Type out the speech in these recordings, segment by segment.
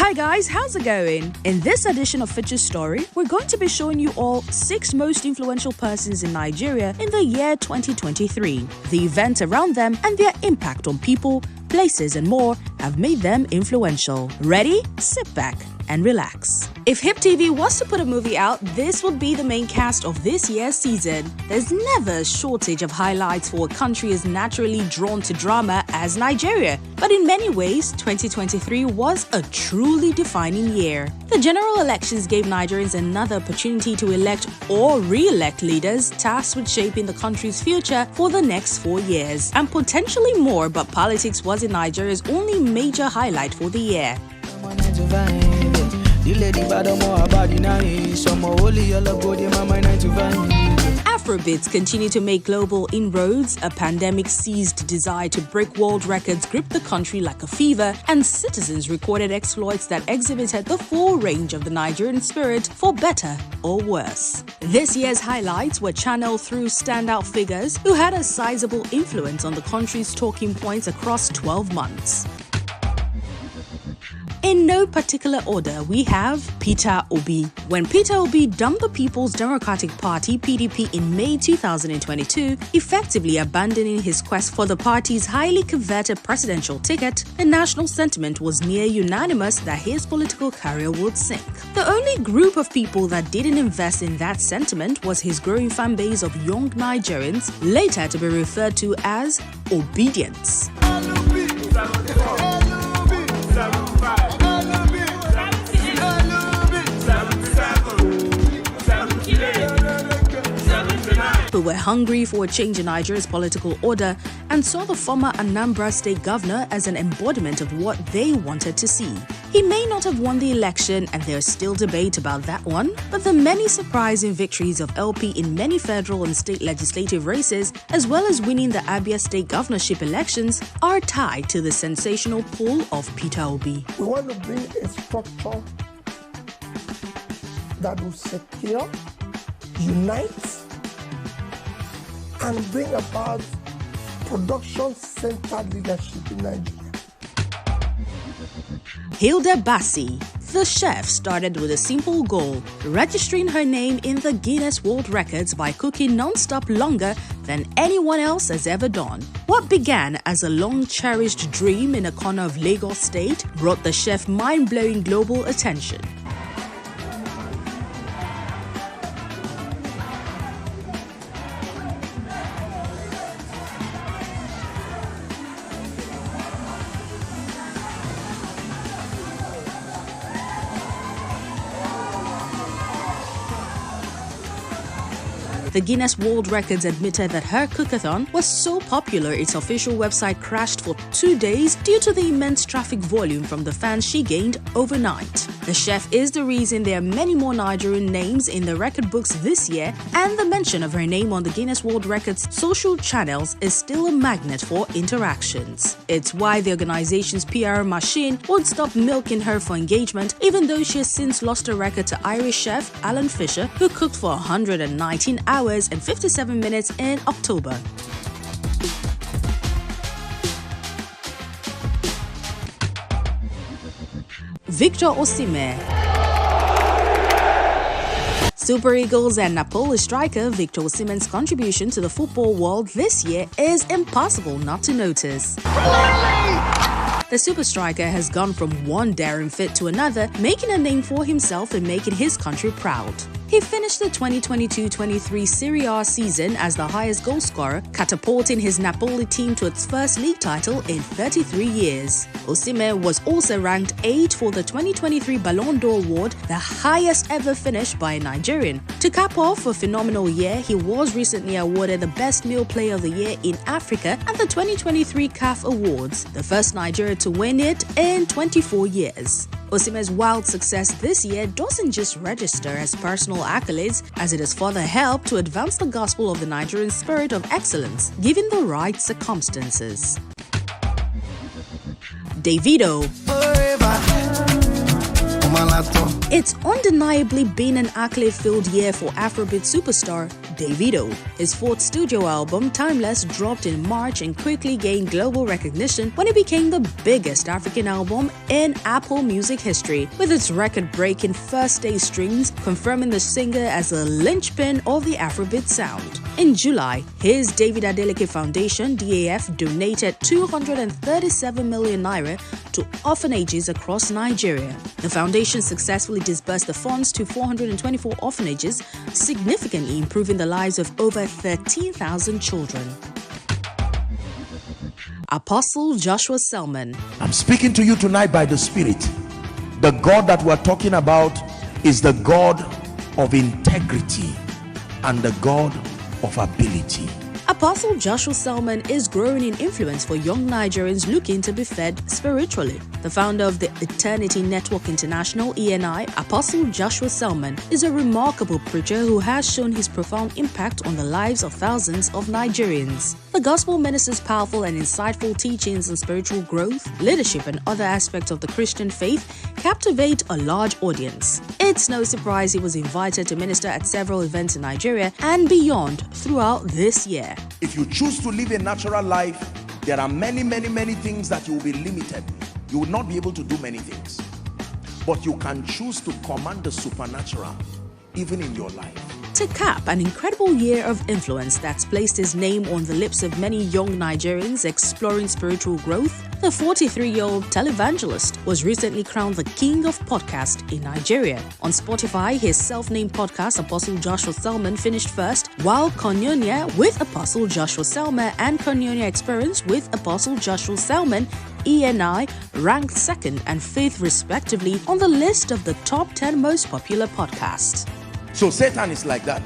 Hi guys, how's it going? In this edition of Feature Story, we're going to be showing you all 6 most influential persons in Nigeria in the year 2023. The events around them and their impact on people, places and more have made them influential. Ready? Sit back and relax. If HIPTV was to put a movie out, this would be the main cast of this year's season. There's never a shortage of highlights for a country as naturally drawn to drama as Nigeria. But in many ways, 2023 was a truly defining year. The general elections gave Nigerians another opportunity to elect or re-elect leaders tasked with shaping the country's future for the next 4 years. And potentially more, but politics was in Nigeria's only major highlight for the year. Afrobeats continue to make global inroads. A pandemic-seized desire to break world records gripped the country like a fever, and citizens recorded exploits that exhibited the full range of the Nigerian spirit, for better or worse. This year's highlights were channeled through standout figures who had a sizable influence on the country's talking points across 12 months. In no particular order, we have Peter Obi. When Peter Obi dumped the People's Democratic Party (PDP) in May 2022, effectively abandoning his quest for the party's highly coveted presidential ticket, the national sentiment was near unanimous that his political career would sink. The only group of people that didn't invest in that sentiment was his growing fan base of young Nigerians, later to be referred to as obedience. Who were hungry for a change in Nigeria's political order and saw the former Anambra state governor as an embodiment of what they wanted to see. He may not have won the election, and there's still debate about that one, but the many surprising victories of LP in many federal and state legislative races, as well as winning the Abia state governorship elections, are tied to the sensational pull of Peter Obi. We want to bring a structure that will secure, unite, and bring about production-centered leadership in Nigeria. Hilda Bassey, the chef, started with a simple goal: registering her name in the Guinness World Records by cooking non-stop longer than anyone else has ever done. What began as a long-cherished dream in a corner of Lagos State brought the chef mind-blowing global attention. The Guinness World Records admitted that her cookathon was so popular its official website crashed for 2 days due to the immense traffic volume from the fans she gained overnight. The chef is the reason there are many more Nigerian names in the record books this year, and the mention of her name on the Guinness World Records social channels is still a magnet for interactions. It's why the organization's PR machine won't stop milking her for engagement, even though she has since lost her record to Irish chef Alan Fisher, who cooked for 119 hours and 57 minutes in October. Victor Osimhen. Super Eagles and Napoli striker Victor Osimhen's contribution to the football world this year is impossible not to notice. The super striker has gone from one daring fit to another, making a name for himself and making his country proud. He finished the 2022-23 Serie A season as the highest goalscorer, catapulting his Napoli team to its first league title in 33 years. Osimhen was also ranked 8th for the 2023 Ballon d'Or award, the highest ever finished by a Nigerian. To cap off a phenomenal year, he was recently awarded the Best Male Player of the Year in Africa at the 2023 CAF Awards, the first Nigerian to win it in 24 years. Osimhen's wild success this year doesn't just register as personal accolades, as it has further helped to advance the gospel of the Nigerian spirit of excellence, given the right circumstances. Davido. It's undeniably been an accolade-filled year for Afrobeat superstar Davido. His fourth studio album, Timeless, dropped in March and quickly gained global recognition when it became the biggest African album in Apple Music history, with its record-breaking first-day streams confirming the singer as a linchpin of the Afrobeat sound. In July, his David Adeleke Foundation (DAF) donated 237 million naira to orphanages across Nigeria. The foundation successfully disbursed the funds to 424 orphanages, significantly improving the lives of over 13,000 children. Apostle Joshua Selman. I'm speaking to you tonight by the Spirit. The God that we're talking about is the God of integrity and the God of ability. Apostle Joshua Selman is growing in influence for young Nigerians looking to be fed spiritually. The founder of the Eternity Network International (ENI), Apostle Joshua Selman, is a remarkable preacher who has shown his profound impact on the lives of thousands of Nigerians. The gospel minister's powerful and insightful teachings on spiritual growth, leadership, and other aspects of the Christian faith captivate a large audience. It's no surprise he was invited to minister at several events in Nigeria and beyond throughout this year. If you choose to live a natural life, there are many things that you will be limited. You will not be able to do many things. But you can choose to command the supernatural even in your life. To cap an incredible year of influence that's placed his name on the lips of many young Nigerians exploring spiritual growth, the 43-year-old televangelist was recently crowned the king of podcasts in Nigeria. On Spotify, his self-named podcast, Apostle Joshua Selman, finished first, while Koinonia with Apostle Joshua Selman and Koinonia Experience with Apostle Joshua Selman, ENI, ranked second and fifth respectively on the list of the top 10 most popular podcasts. So Satan is like that.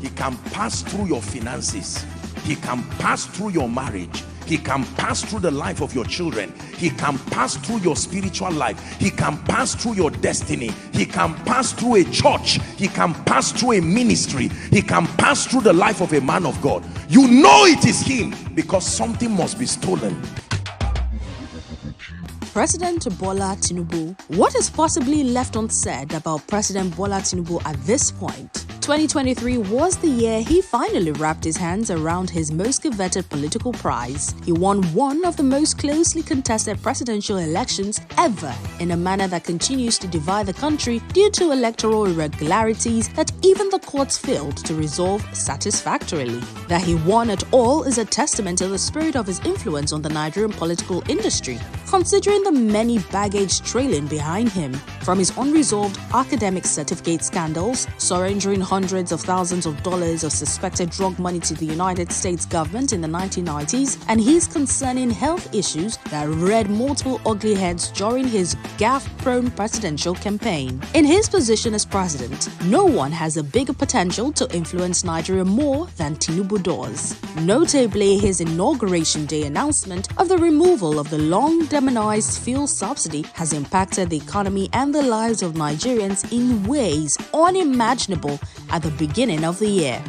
He can pass through your finances. He can pass through your marriage. He can pass through the life of your children. He can pass through your spiritual life. He can pass through your destiny. He can pass through a church. He can pass through a ministry. He can pass through the life of a man of God. You know it is him because something must be stolen. President Bola Tinubu. What is possibly left unsaid about President Bola Tinubu at this point? 2023 was the year he finally wrapped his hands around his most coveted political prize. He won one of the most closely contested presidential elections ever in a manner that continues to divide the country due to electoral irregularities that even the courts failed to resolve satisfactorily. That he won at all is a testament to the spirit of his influence on the Nigerian political industry, considering the many baggage trailing behind him, from his unresolved academic certificate scandals, surrendering hundreds of thousands of dollars of suspected drug money to the United States government in the 1990s, and his concerning health issues that reared multiple ugly heads during his gaffe-prone presidential campaign. In his position as president, no one has a bigger potential to influence Nigeria more than Tinubu does. Notably, his inauguration day announcement of the removal of the long demonized fuel subsidy has impacted the economy and the lives of Nigerians in ways unimaginable at the beginning of the year.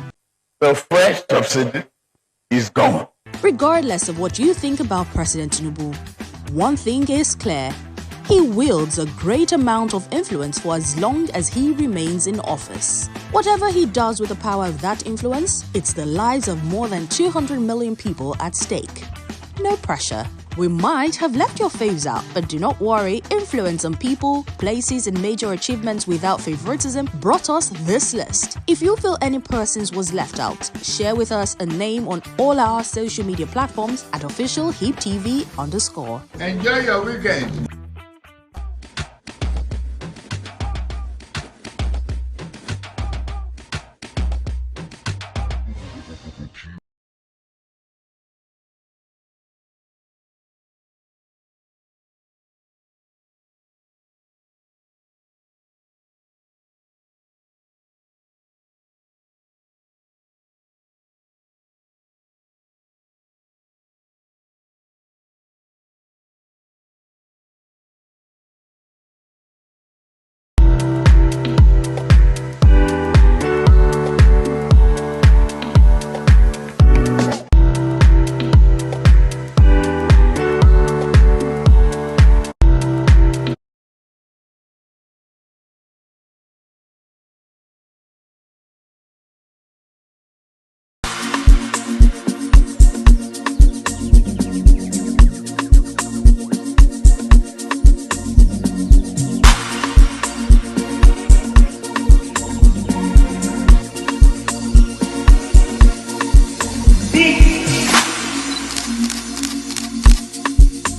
The fresh subsidy is gone. Regardless of what you think about President Tinubu, one thing is clear: he wields a great amount of influence for as long as he remains in office. Whatever he does with the power of that influence, it's the lives of more than 200 million people at stake. No pressure. We might have left your faves out, but do not worry, influence on people, places, and major achievements without favoritism brought us this list. If you feel any persons was left out, share with us a name on all our social media platforms at official HIPTV_. Enjoy your weekend.